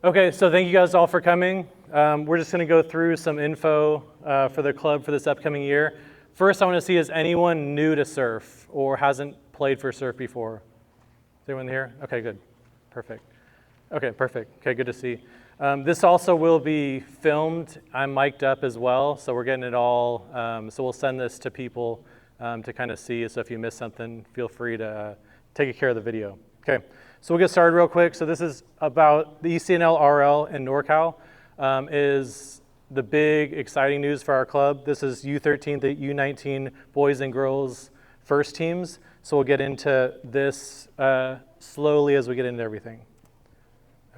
Okay, so thank you guys all for coming. We're just going to go through some info for the club for this upcoming year. First, I want to see, is anyone new to surf or hasn't played for surf before? Is anyone here? Okay, good. Perfect. Okay, perfect. Okay, good to see. This also will be filmed. I'm mic'd up as well, so we're getting it all. So we'll send this to people to kind of see. So if you miss something, feel free to take care of the video. Okay, so we'll get started real quick. So this is about the ECNL RL in NorCal. Is the big exciting news for our club. This is U13 to U19 boys and girls first teams. So we'll get into this slowly as we get into everything.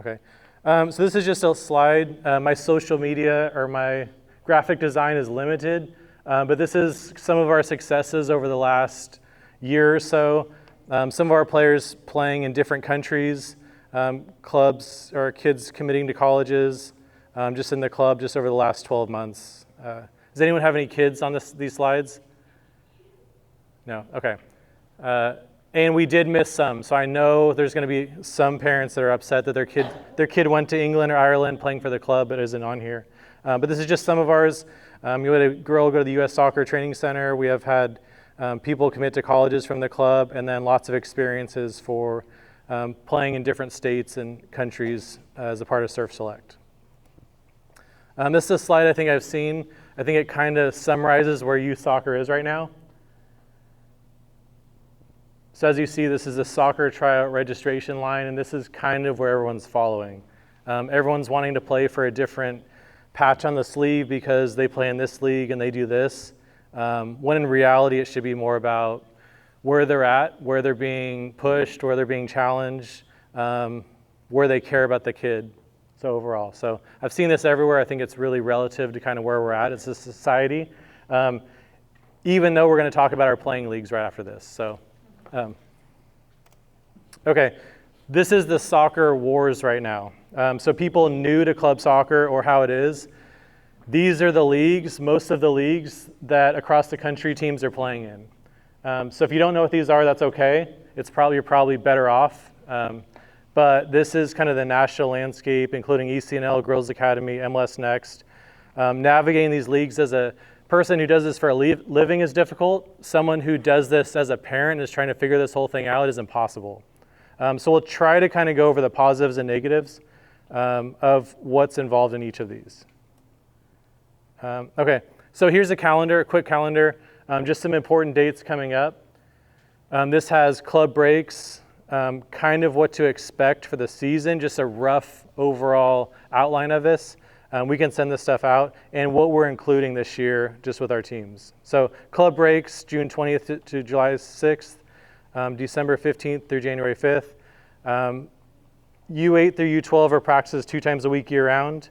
Okay, so this is just a slide. My social media or my graphic design is limited, but this is some of our successes over the last year or so. Some of our players playing in different countries, clubs or kids committing to colleges, just in the club just over the last 12 months. Does anyone have any kids on these slides? No, okay. And we did miss some, so I know there's going to be some parents that are upset that their kid went to England or Ireland playing for the club but isn't on here. But this is just some of ours. We had a girl go to the U.S. Soccer Training Center. We have had people commit to colleges from the club, and then lots of experiences for playing in different states and countries as a part of Surf Select. This is a slide I think I've seen. I think it kind of summarizes where youth soccer is right now. So as you see, this is a soccer tryout registration line, and this is kind of where everyone's following. Everyone's wanting to play for a different patch on the sleeve because they play in this league and they do this, when in reality it should be more about where they're at, where they're being pushed, where they're being challenged, where they care about the kid. So overall, so I've seen this everywhere. I think it's really relative to kind of where we're at as a society, even though we're going to talk about our playing leagues right after this. So. Okay, this is the soccer wars right now. So people new to club soccer or how it is, these are the leagues, most of the leagues that across the country teams are playing in. So if you don't know what these are, that's okay. You're probably better off. But this is kind of the national landscape, including ECNL, Girls Academy, MLS Next. Navigating these leagues as a person who does this for a living is difficult. Someone who does this as a parent and is trying to figure this whole thing out is impossible. So we'll try to kind of go over the positives and negatives of what's involved in each of these. Okay, so here's a calendar, a quick calendar, just some important dates coming up. This has club breaks, kind of what to expect for the season, just a rough overall outline of this. We can send this stuff out, and what we're including this year just with our teams. So club breaks, June 20th to July 6th, December 15th through January 5th. U8 through U12 are practices 2 times a week year-round,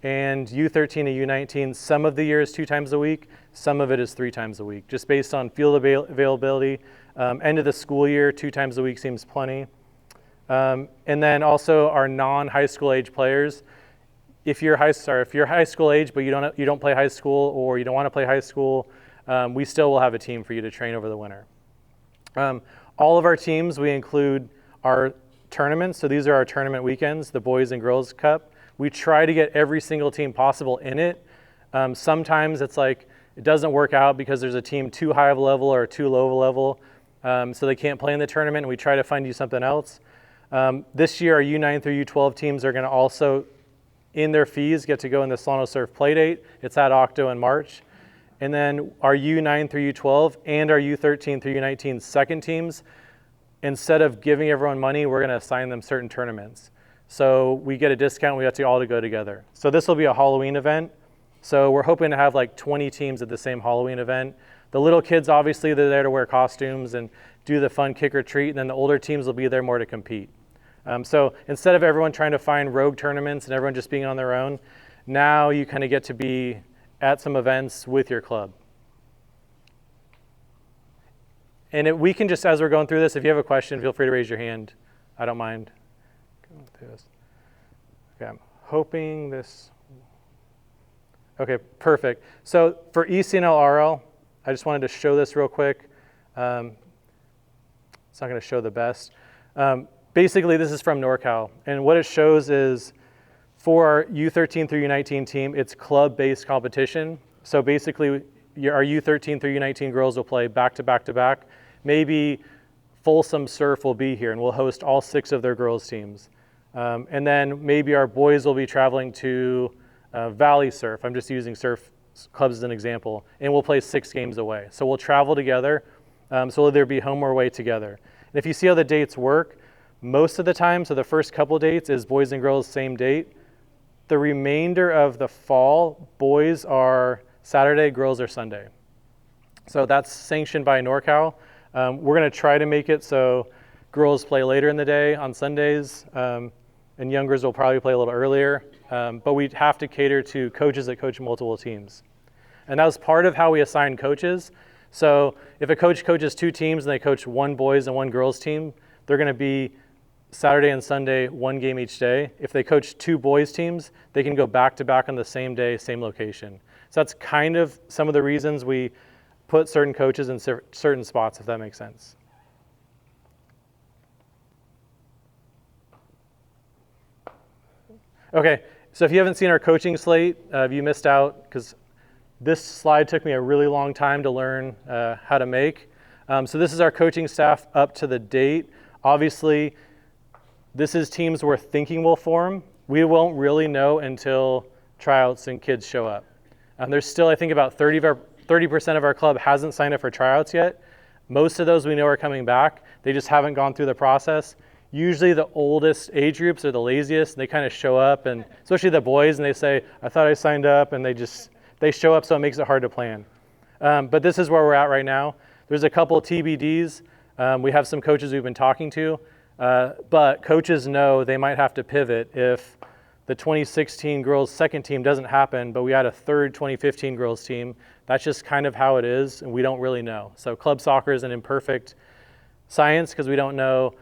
and U13 to U19, some of the year is 2 times a week, some of it is 3 times a week, just based on field availability. End of the school year, 2 times a week seems plenty. And then also our non-high school age players. If you're high school age, but you don't play high school or you don't want to play high school, we still will have a team for you to train over the winter. All of our teams, we include our tournaments. So these are our tournament weekends, the Boys and Girls Cup. We try to get every single team possible in it. Sometimes it's like it doesn't work out because there's a team too high of a level or too low of a level, so they can't play in the tournament, and we try to find you something else. This year, our U9 through U12 teams are going to also, in their fees, get to go in the Solano Surf Playdate. It's at Octo in March. And then our U9 through U12 and our U13 through U19 second teams, instead of giving everyone money, we're going to assign them certain tournaments. So we get a discount, we have to all to go together. So this will be a Halloween event. So we're hoping to have like 20 teams at the same Halloween event. The little kids, obviously, they're there to wear costumes and do the fun kick or treat, and then the older teams will be there more to compete. So instead of everyone trying to find rogue tournaments and everyone just being on their own, now you kind of get to be at some events with your club. And we can just, as we're going through this, if you have a question, feel free to raise your hand. I don't mind going through this. Okay, I'm hoping this. Okay, perfect. So for ECNL RL, I just wanted to show this real quick. It's not going to show the best. Basically, this is from NorCal, and what it shows is For our U13 through U19 team, it's club-based competition. So basically, our U13 through U19 girls will play back to back to back. Maybe Folsom Surf will be here, and we'll host all 6 of their girls' teams. And then maybe our boys will be traveling to Valley Surf. I'm just using surf clubs as an example. And we'll play 6 games away. So we'll travel together. So we'll either be home or away together. And if you see how the dates work, most of the time, so the first couple dates is boys and girls, same date. The remainder of the fall, boys are Saturday, girls are Sunday. So that's sanctioned by NorCal. We're going to try to make it so girls play later in the day on Sundays, and youngers will probably play a little earlier. But we have to cater to coaches that coach multiple teams. And that was part of how we assign coaches. So if a coach coaches 2 teams and they coach 1 boys and 1 girls team, they're going to be Saturday and Sunday, 1 game each day. If they coach 2 boys teams, they can go back to back on the same day, same location. So that's kind of some of the reasons we put certain coaches in certain spots, if that makes sense. Okay, so if you haven't seen our coaching slate, if you missed out, because this slide took me a really long time to learn how to make. So this is our coaching staff up to the date. Obviously, this is teams we're thinking will form. We won't really know until tryouts and kids show up. There's still, I think, about 30% of our club hasn't signed up for tryouts yet. Most of those we know are coming back. They just haven't gone through the process. Usually the oldest age groups are the laziest. They kind of show up, and especially the boys, and they say, I thought I signed up, and they show up, so it makes it hard to plan. But this is where we're at right now. There's a couple TBDs. We have some coaches we've been talking to. But coaches know they might have to pivot if the 2016 girls second team doesn't happen, but we had a third 2015 girls team. That's just kind of how it is, and we don't really know. So club soccer is an imperfect science because we don't know,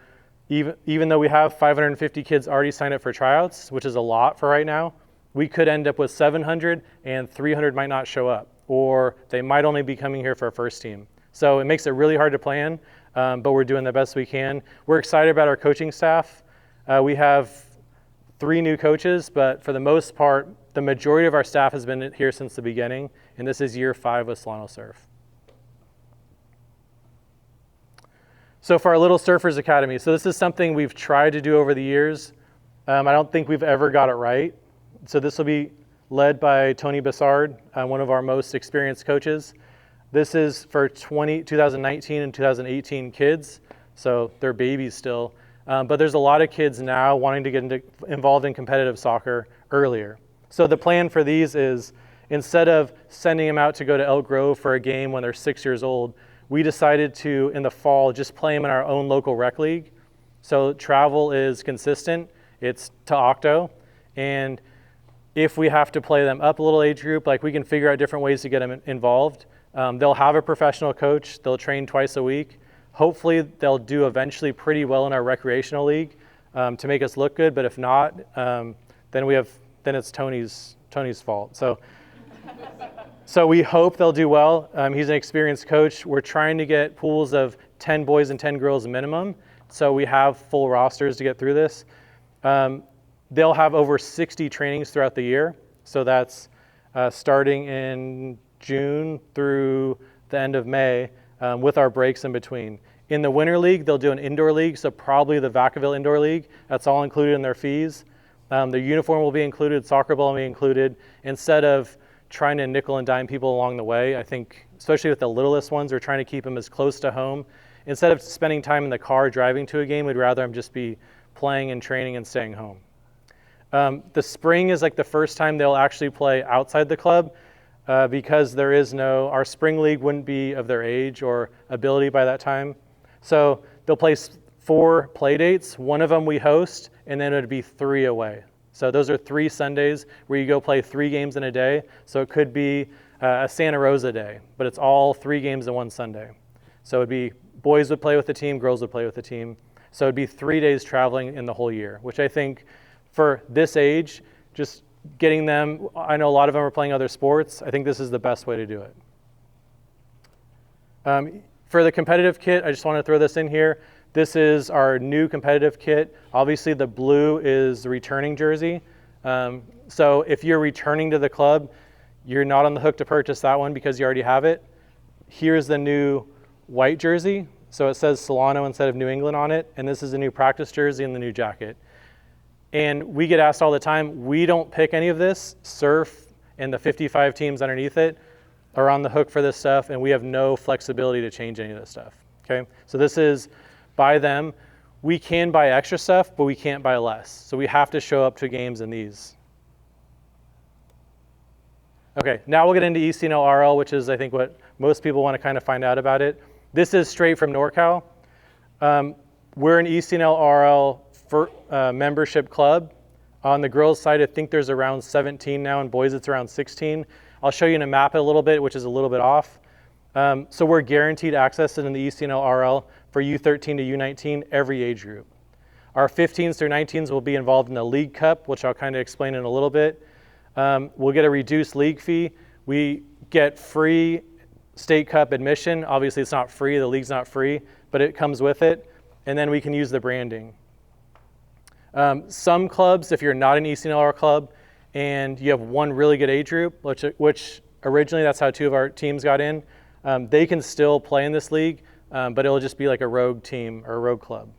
even though we have 550 kids already signed up for tryouts, which is a lot for right now, we could end up with 700 and 300 might not show up, or they might only be coming here for a first team. So it makes it really hard to plan. But we're doing the best we can. We're excited about our coaching staff. We have 3 new coaches, but for the most part, the majority of our staff has been here since the beginning, and this is year 5 with Solano Surf. So for our Little Surfers Academy, so this is something we've tried to do over the years. I don't think we've ever got it right. So this will be led by Tony Bassard, one of our most experienced coaches. This is for 2019 and 2018 kids, so they're babies still. But there's a lot of kids now wanting to get involved in competitive soccer earlier. So the plan for these is, instead of sending them out to go to Elk Grove for a game when they're 6 years old, we decided to, in the fall, just play them in our own local rec league. So travel is consistent. It's to Octo. And if we have to play them up a little age group, like we can figure out different ways to get them involved. They'll have a professional coach. They'll train twice a week. Hopefully, they'll do eventually pretty well in our recreational league to make us look good. But if not, then it's Tony's fault. So we hope they'll do well. He's an experienced coach. We're trying to get pools of 10 boys and 10 girls minimum. So we have full rosters to get through this. They'll have over 60 trainings throughout the year. So that's starting in June through the end of May with our breaks in between. In the Winter League, they'll do an indoor league, so probably the Vacaville Indoor League. That's all included in their fees. Their uniform will be included, soccer ball will be included. Instead of trying to nickel and dime people along the way, I think, especially with the littlest ones, we're trying to keep them as close to home. Instead of spending time in the car driving to a game, we'd rather them just be playing and training and staying home. The spring is like the first time they'll actually play outside the club because our spring league wouldn't be of their age or ability by that time. So they'll play 4 play dates. One of them we host, and then it would be 3 away. So those are 3 Sundays where you go play 3 games in a day. So it could be a Santa Rosa day, but it's all 3 games in one Sunday. So it'd be boys would play with the team, girls would play with the team. So it'd be 3 days traveling in the whole year, which I think for this age, just getting them, I know a lot of them are playing other sports. I think this is the best way to do it. For the competitive kit, I just want to throw this in here. This is our new competitive kit. Obviously the blue is the returning jersey. So if you're returning to the club, you're not on the hook to purchase that one because you already have it. Here's the new white jersey. So it says Solano instead of New England on it. And this is the new practice jersey and the new jacket. And we get asked all the time, we don't pick any of this. Surf and the 55 teams underneath it are on the hook for this stuff, and we have no flexibility to change any of this stuff, okay? So this is by them. We can buy extra stuff, but we can't buy less. So we have to show up to games in these. Okay, now we'll get into ECNL RL, which is I think what most people want to kind of find out about it. This is straight from NorCal. We're an ECNL RL for, membership club. On the girls' side, I think there's around 17 now, and boys it's around 16. I'll show you in a map it a little bit, which is a little bit off. So we're guaranteed access in the ECNL RL for U13 to U19, every age group. Our 15s through 19s will be involved in the League Cup, which I'll kind of explain in a little bit. We'll get a reduced league fee. We get free state cup admission. Obviously it's not free, the league's not free, but it comes with it. And then we can use the branding. Some clubs, if you're not an ECNL club and you have one really good age group, which originally that's how 2 of our teams got in, they can still play in this league, but it'll just be like a rogue team or a rogue club.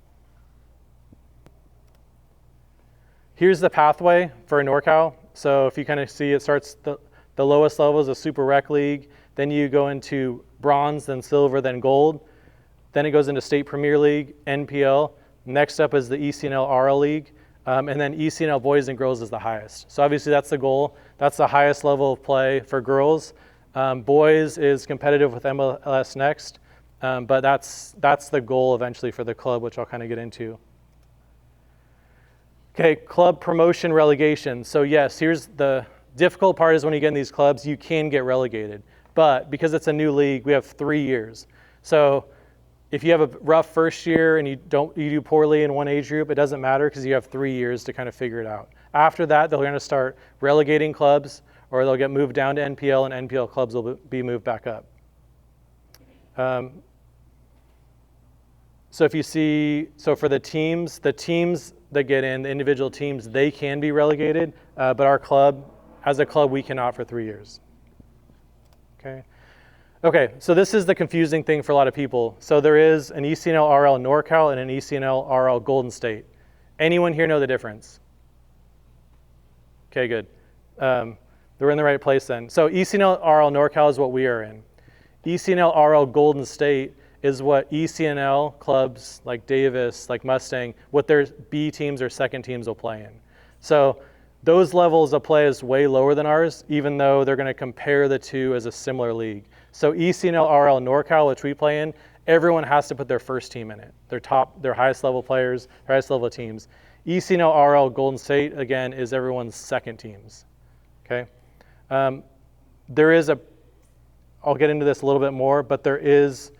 Here's the pathway for a NorCal. So if you kind of see, it starts the lowest level is a Super Rec League. Then you go into bronze, then silver, then gold. Then it goes into State Premier League, NPL. Next up is the ECNL RL League. And then ECNL Boys and Girls is the highest. So obviously that's the goal. That's the highest level of play for girls. Boys is competitive with MLS Next. But that's the goal eventually for the club, which I'll kind of get into. Okay, club promotion relegation. So yes, here's the difficult part is when you get in these clubs, you can get relegated. But because it's a new league, we have 3 years. So if you have a rough first year and you do poorly in one age group, it doesn't matter because you have 3 years to kind of figure it out. After that, they're going to start relegating clubs, or they'll get moved down to NPL, and NPL clubs will be moved back up. So if you see, so for the teams that get in, the individual teams, they can be relegated, but our club, as a club, we cannot for 3 years. Okay, so this is the confusing thing for a lot of people. So there is an ECNL RL NorCal and an ECNL RL Golden State. Anyone here know the difference? Okay, good. We're in the right place then. So ECNL RL NorCal is what we are in. ECNL RL Golden State is what ECNL clubs like Davis, like Mustang, what their B teams or second teams will play in. So those levels of play is way lower than ours, even though they're going to compare the two as a similar league. So ECNL RL NorCal, which we play in, everyone has to put their first team in it. Their highest level players, their highest level teams. ECNL RL Golden State, again, is everyone's second teams. Okay. There is I'll get into this a little bit more, but there is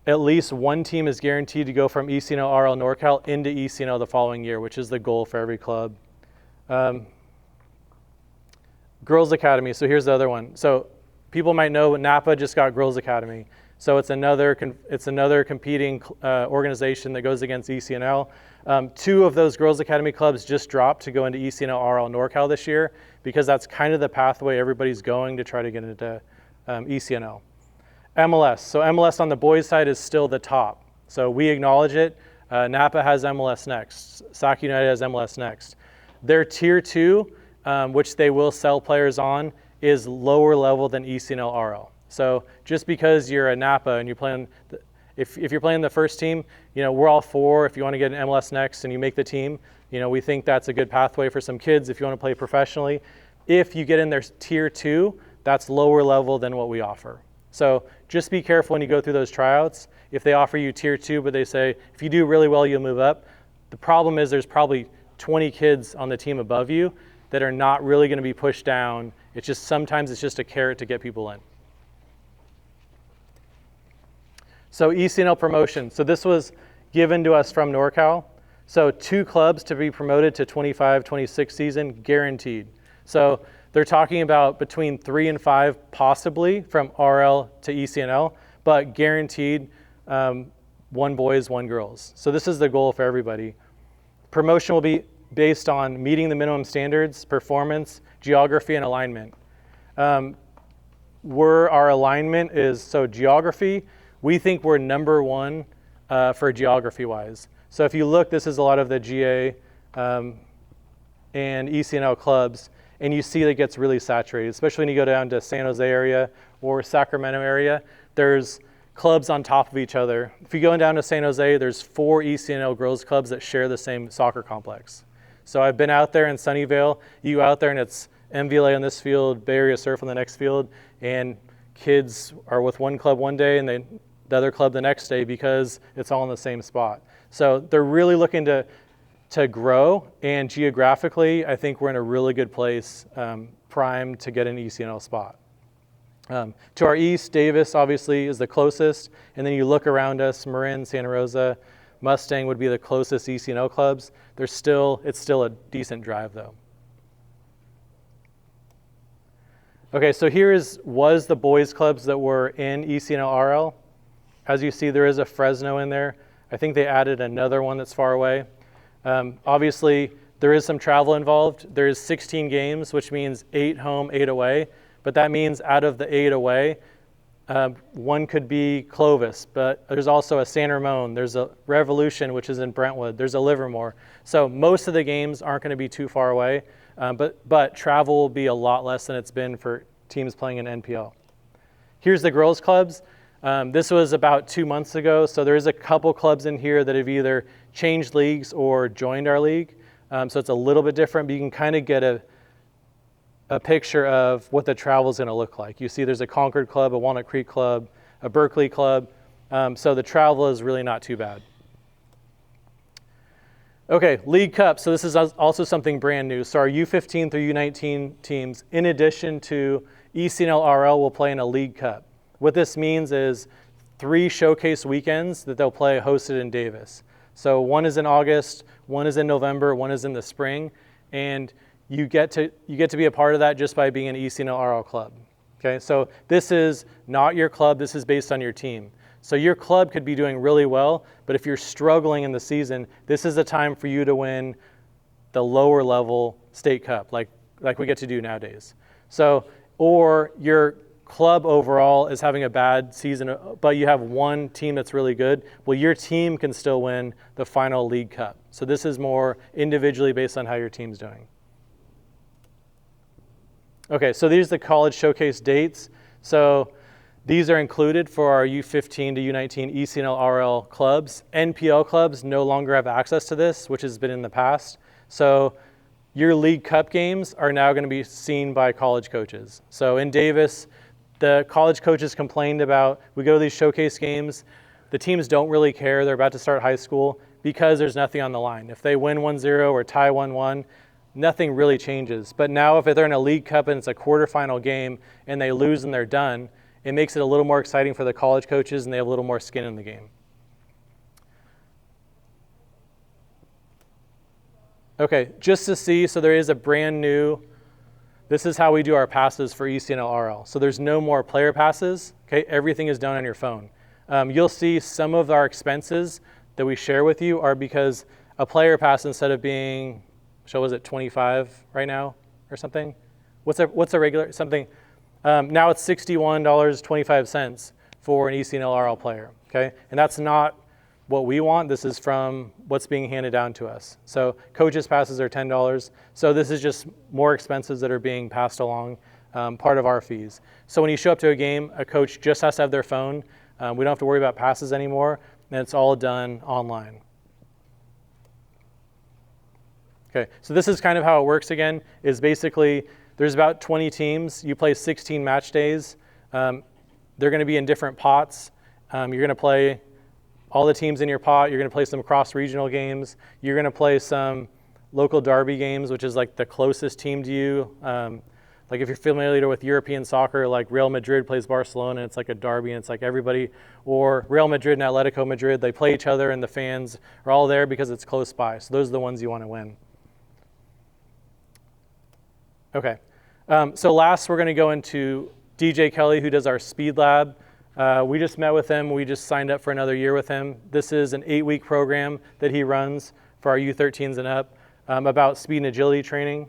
at least one team is guaranteed to go from ECNL RL NorCal into ECNL the following year, which is the goal for every club. Girls Academy, so here's the other one. So people might know Napa just got Girls Academy. So it's another competing organization that goes against ECNL. 2 of those Girls Academy clubs just dropped to go into ECNL RL NorCal this year because that's kind of the pathway everybody's going to try to get into ECNL. MLS. So MLS on the boys' side is still the top. So we acknowledge it. Napa has MLS Next. Sac United has MLS Next. Their Tier 2, which they will sell players on, is lower level than ECNL RL. So just because you're a Napa and you're playing, if you're playing the first team, we're all for if you want to get an MLS Next and you make the team, we think that's a good pathway for some kids if you want to play professionally. If you get in their Tier 2, that's lower level than what we offer. So just be careful when you go through those tryouts. If they offer you Tier 2, but they say, if you do really well, you'll move up. The problem is there's probably 20 kids on the team above you that are not really going to be pushed down. It's just sometimes it's just a carrot to get people in. So ECNL promotion. So this was given to us from NorCal. So 2 clubs to be promoted to 25-26 season, guaranteed. So they're talking about between 3 and 5 possibly from RL to ECNL, but guaranteed 1 boys, 1 girls. So this is the goal for everybody. Promotion will be based on meeting the minimum standards, performance, geography, and alignment. Our alignment is, so geography, we think we're number one for geography-wise. So if you look, this is a lot of the GA and ECNL clubs, and you see that it gets really saturated, especially when you go down to San Jose area or Sacramento area. There's clubs on top of each other. If you go down to San Jose, there's 4 ECNL girls clubs that share the same soccer complex. So I've been out there in Sunnyvale. You go out there and it's MVLA on this field, Bay Area Surf on the next field, and kids are with one club one day and the other club the next day because it's all in the same spot. So they're really looking to grow, and geographically, I think we're in a really good place, primed to get an ECNL spot. To our east, Davis obviously is the closest, and then you look around us, Marin, Santa Rosa, Mustang would be the closest ECNL clubs. It's still a decent drive though. Okay, so was the boys clubs that were in ECNL RL. As you see, there is a Fresno in there. I think they added another one that's far away. Obviously, there is some travel involved. There is 16 games, which means 8 home, 8 away. But that means out of the 8 away, one could be Clovis, but there's also a San Ramon. There's a Revolution, which is in Brentwood. There's a Livermore. So most of the games aren't going to be too far away, but travel will be a lot less than it's been for teams playing in NPL. Here's the girls clubs. This was about 2 months ago, so there's a couple clubs in here that have either changed leagues or joined our league. So it's a little bit different, but you can kind of get a picture of what the travel is going to look like. You see there's a Concord club, a Walnut Creek club, a Berkeley club. So the travel is really not too bad. Okay, League Cup. So this is also something brand new. So our U15 through U19 teams, in addition to ECNL RL, will play in a League Cup. What this means is 3 showcase weekends that they'll play hosted in Davis. So one is in August, one is in November, one is in the spring, and you get to be a part of that just by being an ECNL RL club. Okay, so this is not your club, this is based on your team. So your club could be doing really well, but if you're struggling in the season, this is the time for you to win the lower level state cup, like we get to do nowadays. So, or your club overall is having a bad season, but you have one team that's really good, well, your team can still win the final League Cup. So this is more individually based on how your team's doing. Okay, so these are the college showcase dates. So these are included for our U15 to U19 ECNL RL clubs. NPL clubs no longer have access to this, which has been in the past. So your League Cup games are now going to be seen by college coaches. So in Davis, the college coaches complained about, we go to these showcase games, the teams don't really care, they're about to start high school because there's nothing on the line. If they win 1-0 or tie 1-1, nothing really changes. But now if they're in a League Cup and it's a quarterfinal game and they lose and they're done, it makes it a little more exciting for the college coaches and they have a little more skin in the game. Okay, just to see, so there is a brand new, this is how we do our passes for ECNL RL. So there's no more player passes, okay? Everything is done on your phone. You'll see some of our expenses that we share with you are because a player pass, instead of being, so was it 25 right now or something? What's a regular, something, now it's $61.25 for an ECNL RL player, okay? And that's not what we want. This is from what's being handed down to us. So coaches passes are $10. So this is just more expenses that are being passed along, part of our fees. So when you show up to a game, a coach just has to have their phone. We don't have to worry about passes anymore, and it's all done online. Okay, so this is kind of how it works again, is basically there's about 20 teams. You play 16 match days. They're going to be in different pots. You're going to play all the teams in your pot. You're going to play some cross-regional games. You're going to play some local derby games, which is like the closest team to you. Like if you're familiar with European soccer, like Real Madrid plays Barcelona, and it's like a derby, and it's like everybody, or Real Madrid and Atletico Madrid, they play each other, and the fans are all there because it's close by. So those are the ones you want to win. Okay, so last we're going to go into DJ Kelly, who does our Speed Lab. We just met with him. We just signed up for another year with him. This is an 8-week program that he runs for our U13s and up. about speed and agility training.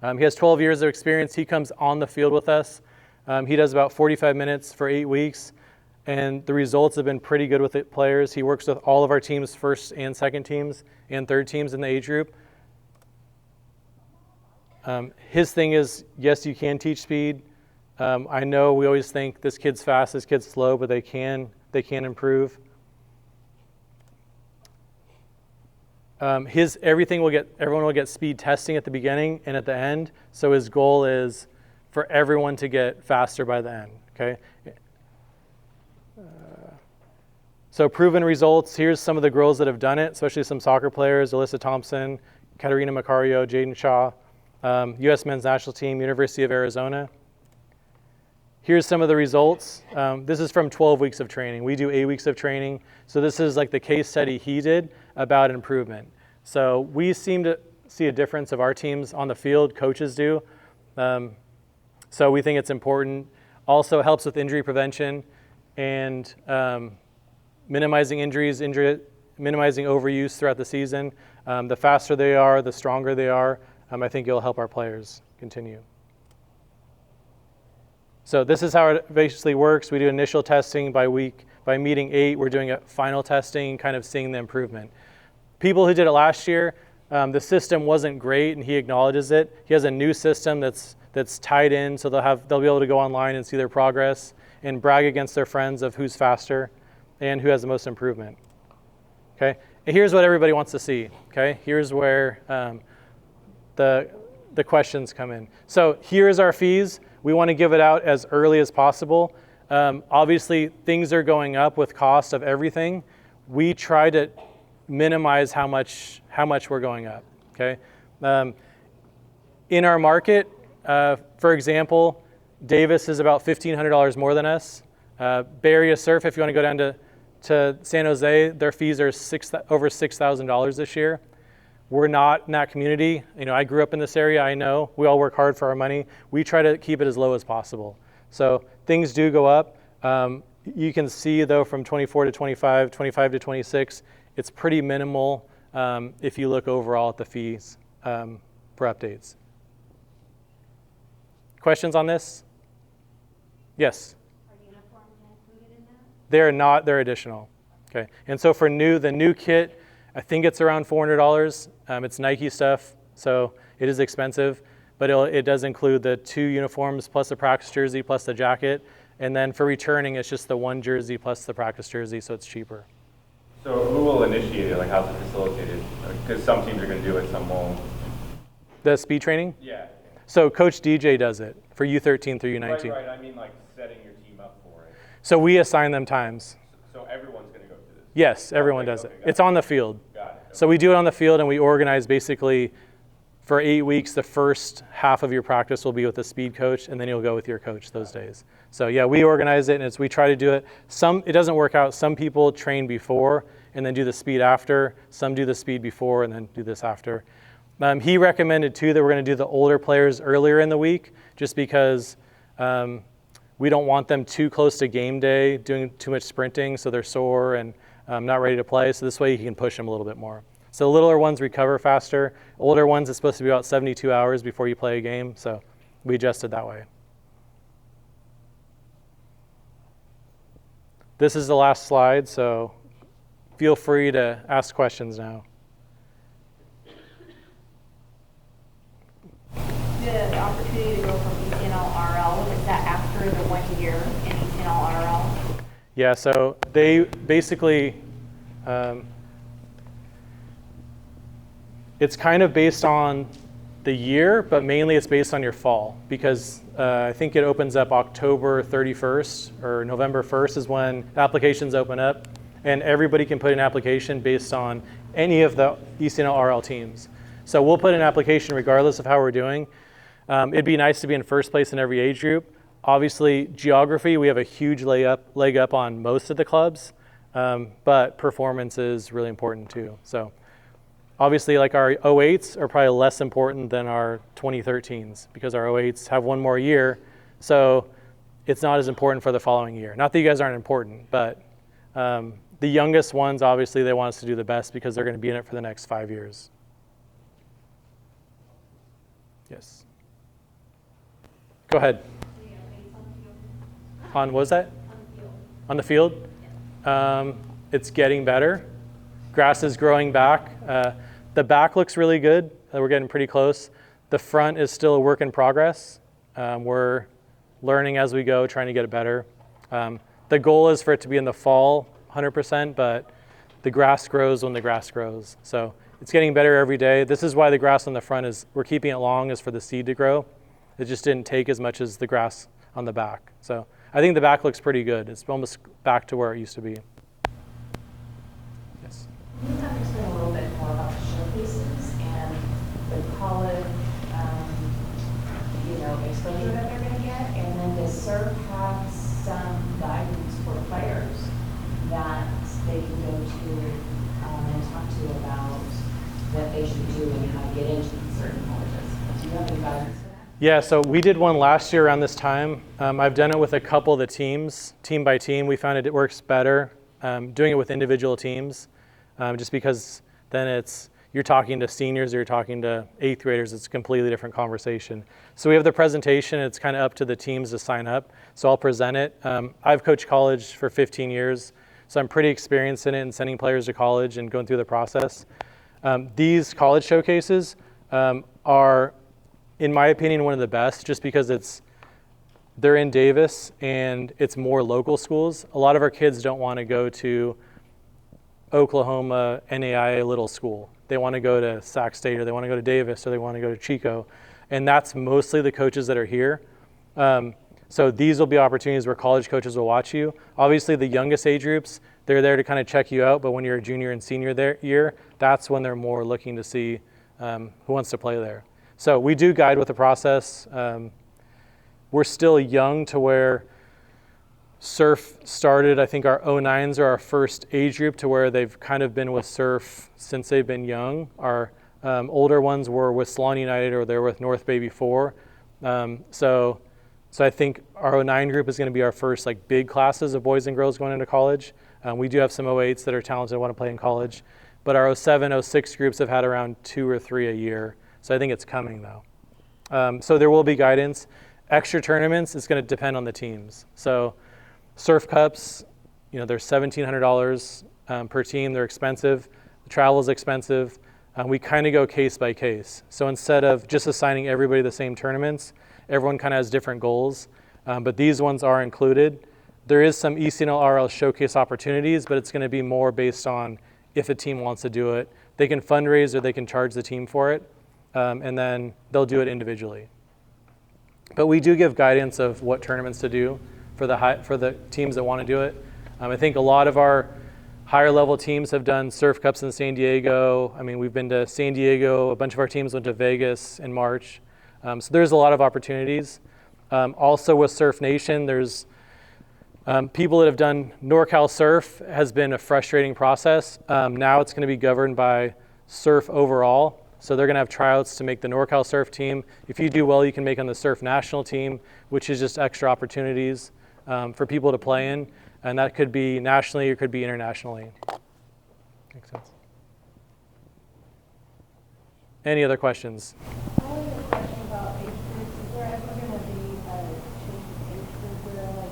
He has 12 years of experience. He comes on the field with us. He does about 45 minutes for 8 weeks, and the results have been pretty good with the players. He works with all of our teams, first and second teams, and third teams in the age group. His thing is, yes, you can teach speed. I know we always think this kid's fast, this kid's slow, but they can improve. Everyone will get speed testing at the beginning and at the end. So his goal is for everyone to get faster by the end. Okay. So proven results. Here's some of the girls that have done it, especially some soccer players: Alyssa Thompson, Katarina Macario, Jaden Shaw, U.S. Men's National Team, University of Arizona. Here's some of the results. This is from 12 weeks of training. We do 8 weeks of training. So this is like the case study he did about improvement. So we seem to see a difference of our teams on the field, coaches do. So we think it's important. Also helps with injury prevention and minimizing injuries, minimizing overuse throughout the season. The faster they are, the stronger they are. I think it'll help our players continue. So this is how it basically works. We do initial testing by week. By meeting 8, we're doing a final testing, kind of seeing the improvement. People who did it last year, the system wasn't great, and he acknowledges it. He has a new system that's tied in, so they'll be able to go online and see their progress and brag against their friends of who's faster and who has the most improvement. Okay, and here's what everybody wants to see. Okay, here's where the questions come in. So here's our fees. We want to give it out as early as possible. Obviously, things are going up with cost of everything. We try to minimize how much we're going up. Okay, in our market, for example, Davis is about $1,500 more than us. Bay Area Surf, if you want to go down to San Jose, their fees are over $6,000 this year. We're not in that community. You know, I grew up in this area. I know we all work hard for our money. We try to keep it as low as possible. So things do go up. You can see though from 24 to 25, 25 to 26, it's pretty minimal if you look overall at the fees for updates. Questions on this? Yes? Are uniforms included in that? They're not, they're additional. Okay, and so for the new kit, I think it's around $400. It's Nike stuff, so it is expensive, but it does include the 2 uniforms plus the practice jersey plus the jacket. And then for returning, it's just the 1 jersey plus the practice jersey, so it's cheaper. So who will initiate it? Like, how's it facilitated? Because some teams are going to do it, some won't. The speed training? Yeah. So Coach DJ does it for U13 through U19. Right. I mean, like, setting your team up for it. So we assign them times. So everyone's going to go through this? Yes, everyone does it. It's on the field. Got it. Okay. So we do it on the field, and we organize basically for 8 weeks. The first half of your practice will be with the speed coach, and then you'll go with your coach those days. So yeah, we organize it, and we try to do it. It doesn't work out. Some people train before and then do the speed after. Some do the speed before and then do this after. He recommended too that we're going to do the older players earlier in the week, just because we don't want them too close to game day doing too much sprinting, so they're sore and not ready to play. So this way you can push them a little bit more. So the littler ones recover faster. Older ones, it's supposed to be about 72 hours before you play a game, so we adjusted that way. This is the last slide, so feel free to ask questions now. The opportunity to go from ECNL-RL, is that after the 1 year in ECNL-RL? Yeah, so they basically, it's kind of based on the year, but mainly it's based on your fall, because I think it opens up October 31st or November 1st is when applications open up, and everybody can put an application based on any of the ECNL-RL teams. So we'll put an application regardless of how we're doing. It'd be nice to be in first place in every age group. Obviously, geography, we have a huge leg up on most of the clubs, but performance is really important too. So obviously, like our 08s are probably less important than our 2013s because our 08s have 1 more year, so it's not as important for the following year. Not that you guys aren't important, but the youngest ones, obviously, they want us to do the best because they're going to be in it for the next 5 years. Yes. Go ahead. On, what was that? On the field? It's getting better. Grass is growing back. The back looks really good. We're getting pretty close. The front is still a work in progress. We're learning as we go, trying to get it better. The goal is for it to be in the fall 100%, but the grass grows when the grass grows. So it's getting better every day. This is why the grass on the front is, we're keeping it long, is for the seed to grow. It just didn't take as much as the grass on the back. So I think the back looks pretty good. It's almost back to where it used to be. Yes. Can you explain a little bit more about the showcases and the college, exposure that they're going to get? And then does SURF have some guidance for players that they can go to and talk to about what they should do and how to get into certain colleges? Do you have any guidance for that? Yeah, so we did one last year around this time. I've done it with a couple of the teams, team by team. We found it works better doing it with individual teams, just because then you're talking to seniors or you're talking to 8th graders. It's a completely different conversation. So we have the presentation. It's kind of up to the teams to sign up. So I'll present it. I've coached college for 15 years, so I'm pretty experienced in it and sending players to college and going through the process. These college showcases are, in my opinion, one of the best, just because they're in Davis and it's more local schools. A lot of our kids don't want to go to Oklahoma NAIA little school. They want to go to Sac State, or they want to go to Davis, or they want to go to Chico. And that's mostly the coaches that are here. So these will be opportunities where college coaches will watch you. Obviously the youngest age groups, they're there to kind of check you out, but when you're a junior and senior year, that's when they're more looking to see who wants to play there. So we do guide with the process. We're still young to where surf started. I think our 09s are our first age group to where they've kind of been with surf since they've been young. Our older ones were with Solano United, or they're with North Bay before. So I think our 09 group is going to be our first big classes of boys and girls going into college. We do have some 08s that are talented and want to play in college, but our 07, 06 groups have had around 2 or 3 a year. So I think it's coming though. So there will be guidance. Extra tournaments, it's going to depend on the teams. So Surf Cups, they're $1,700 per team. They're expensive. The travel is expensive. We kind of go case by case. So instead of just assigning everybody the same tournaments, everyone kind of has different goals. But these ones are included. There is some ECNL RL showcase opportunities, but it's going to be more based on if a team wants to do it. They can fundraise or they can charge the team for it, and then they'll do it individually. But we do give guidance of what tournaments to do for the teams that want to do it. I think a lot of our higher level teams have done Surf Cups in San Diego. I mean, we've been to San Diego. A bunch of our teams went to Vegas in March. So there's a lot of opportunities. Also with Surf Nation, there's people that have done NorCal Surf has been a frustrating process. Now it's going to be governed by Surf overall. So they're going to have tryouts to make the NorCal Surf team. If you do well, you can make on the Surf National team, which is just extra opportunities for people to play in. And that could be nationally or could be internationally. Makes sense. Any other questions? I have a question about age groups. Is there ever going to be a change in age group where,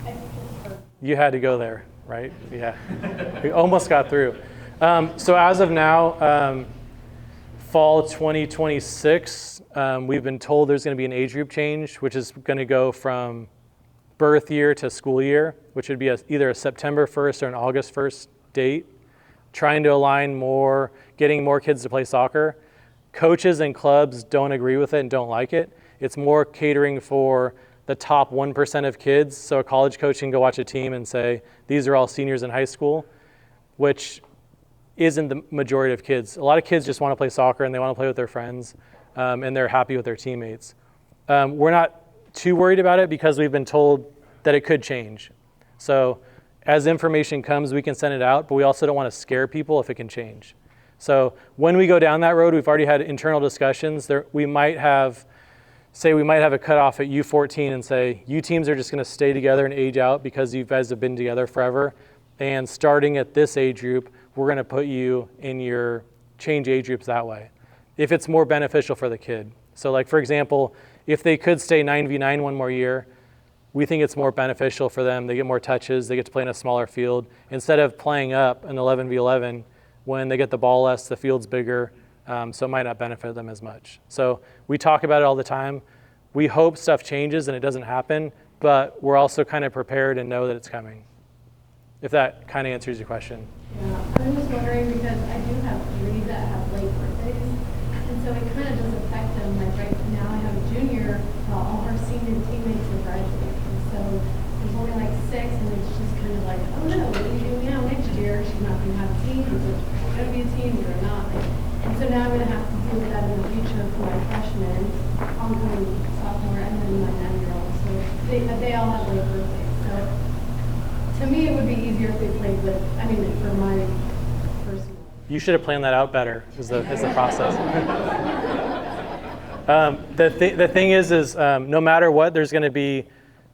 I just heard. You had to go there, right? Yeah. We almost got through. So as of now, fall 2026, we've been told there's going to be an age group change, which is going to go from birth year to school year, which would be either a September 1st or an August 1st date, trying to align more, getting more kids to play soccer. Coaches and clubs don't agree with it and don't like it. It's more catering for the top 1% of kids. So a college coach can go watch a team and say, these are all seniors in high school, which isn't the majority of kids. A lot of kids just want to play soccer and they want to play with their friends, and they're happy with their teammates. We're not too worried about it because we've been told that it could change. So as information comes, we can send it out, but we also don't want to scare people if it can change. So when we go down that road, we've already had internal discussions. We might have a cutoff at U14 and say, you teams are just going to stay together and age out because you guys have been together forever. And starting at this age group, we're going to put you in your change age groups that way. if it's more beneficial for the kid. So like, for example, if they could stay 9v9 one more year, we think it's more beneficial for them. They get more touches, they get to play in a smaller field. Instead of playing up an 11v11, when they get the ball less, the field's bigger, so it might not benefit them as much. So we talk about it all the time. We hope stuff changes and it doesn't happen, but we're also kind of prepared and know that it's coming. If that kind of answers your question. Yeah, I was just wondering because I do have three that have late birthdays, and so it kind of does affect them. Like right now I have a junior, all her senior teammates are graduating, so there's only like 6, and it's just kind of like, oh no, what are you doing now next year? She's not going to have a team, is it going to be a team or not? And so now I'm going to have to deal with that in the future for my freshman, oncoming sophomore, and then my 9-year-old. So they all have late birthdays. So to me, it would be easier if they played with, I mean, for my personal. You should have planned that out better, is the process. The thing is no matter what, there's going to be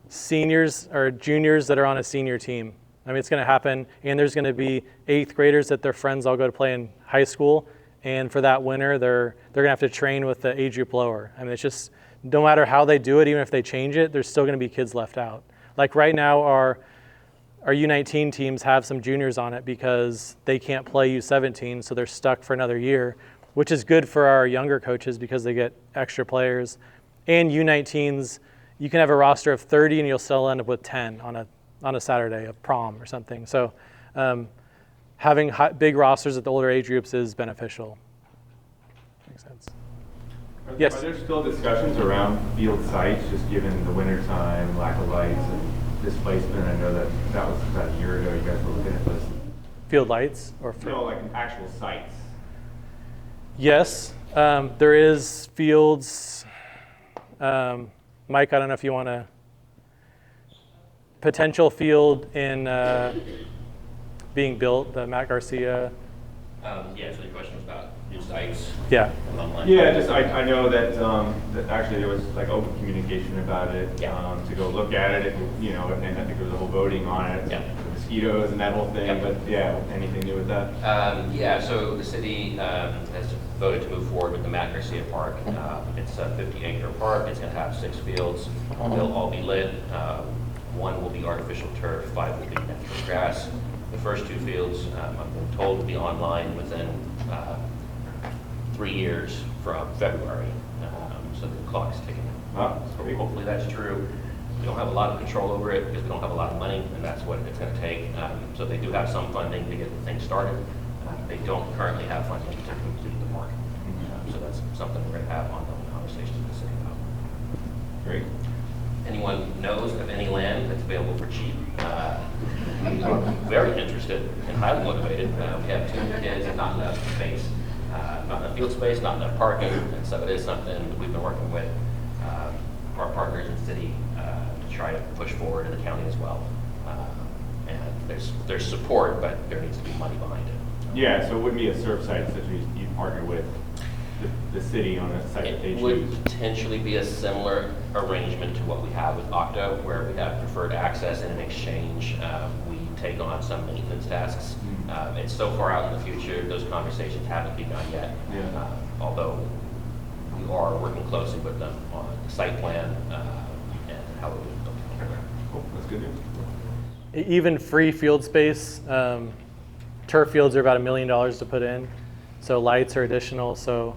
seniors or juniors that are on a senior team. I mean, it's going to happen, and there's going to be 8th graders that their friends all go to play in high school, and for that winter, they're going to have to train with the age group lower. I mean, it's just, no matter how they do it, even if they change it, there's still going to be kids left out. Like right now, our U19 teams have some juniors on it because they can't play U17, so they're stuck for another year, which is good for our younger coaches because they get extra players. And U19s, you can have a roster of 30 and you'll still end up with 10 on a Saturday, a prom or something. So having big rosters at the older age groups is beneficial. Makes sense. Yes? Are there still discussions around field sites, just given the winter time, lack of lights, and displacement? I know that was about a year ago. You guys were looking at this. Field lights or No, like actual sites. Yes, there is fields. Mike, I don't know if you want to potential field in being built, the Matt Garcia. Yeah, so the question was about new sites. Yeah. Online. Yeah, just I know that that actually there was like open communication about it. Yeah. To go look at it, and I think there was a whole voting on it. Yeah. The mosquitoes and that whole thing. Yeah. But yeah, anything new with that? Yeah, so the city has voted to move forward with the Matt Garcia Park. It's a 50-acre park. It's going to have 6 fields. They'll all be lit. 1 will be artificial turf, 5 will be natural grass. The first 2 fields, I've been told, will be online within 3 years from February. So the clock's ticking. Wow, So pretty cool. hopefully that's true. We don't have a lot of control over it because we don't have a lot of money, and that's what it's going to take. So they do have some funding to get the thing started. They don't currently have funding to complete the park. So that's something we're going to have ongoing conversations with the city about. Great. Anyone knows of any land that's available for cheap? We are very interested and highly motivated. We have 2 kids and not enough space, not enough field space, not enough parking, and so it is something that we've been working with our partners in the city to try to push forward in the county as well. And there's support, but there needs to be money behind it. Yeah, so it wouldn't be a surf site such as you partner with the city on a site that they It would choose. potentially be a similar arrangement to what we have with Octo, where we have preferred access, and in exchange, we take on some maintenance tasks. It's so far out in the future, those conversations haven't begun yet. Yeah. Although we are working closely with them on the site plan and how we would build it. Cool, that's good news. Even free field space, turf fields are about $1 million to put in, so lights are additional. So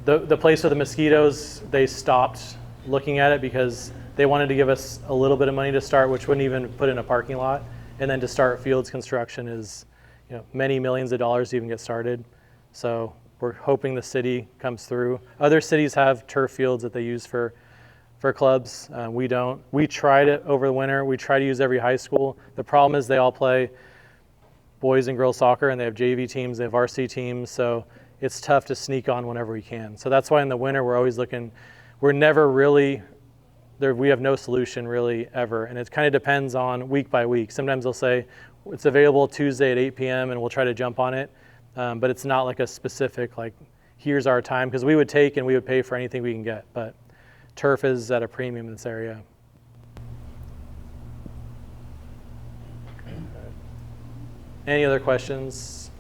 the place with the mosquitoes, they stopped looking at it because they wanted to give us a little bit of money to start, which wouldn't even put in a parking lot. And then to start fields construction is, many millions of dollars to even get started. So we're hoping the city comes through. Other cities have turf fields that they use for clubs. We don't. We tried it over the winter. We try to use every high school. The problem is they all play boys and girls soccer, and they have JV teams, they have varsity teams, so it's tough to sneak on whenever we can. So that's why in the winter we're always looking. We're never really there. We have no solution really ever, and it kind of depends on week by week. Sometimes they'll say it's available Tuesday at 8 p.m. and we'll try to jump on it, but it's not like a specific like here's our time, because we would take and we would pay for anything we can get. But turf is at a premium in this area. Any other questions?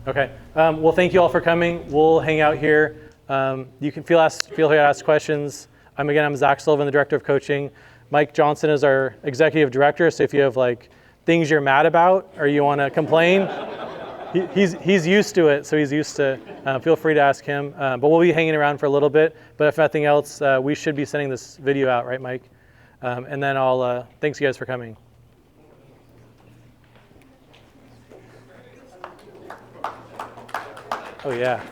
Okay. Well, thank you all for coming. We'll hang out here. You can feel free to ask questions. I'm Zach Sullivan, the Director of Coaching. Mike Johnson is our Executive Director, so if you have like things you're mad about or you want to complain, he's used to it, so he's used to, feel free to ask him. But we'll be hanging around for a little bit, but if nothing else, we should be sending this video out, right, Mike? And then thanks you guys for coming. Oh yeah.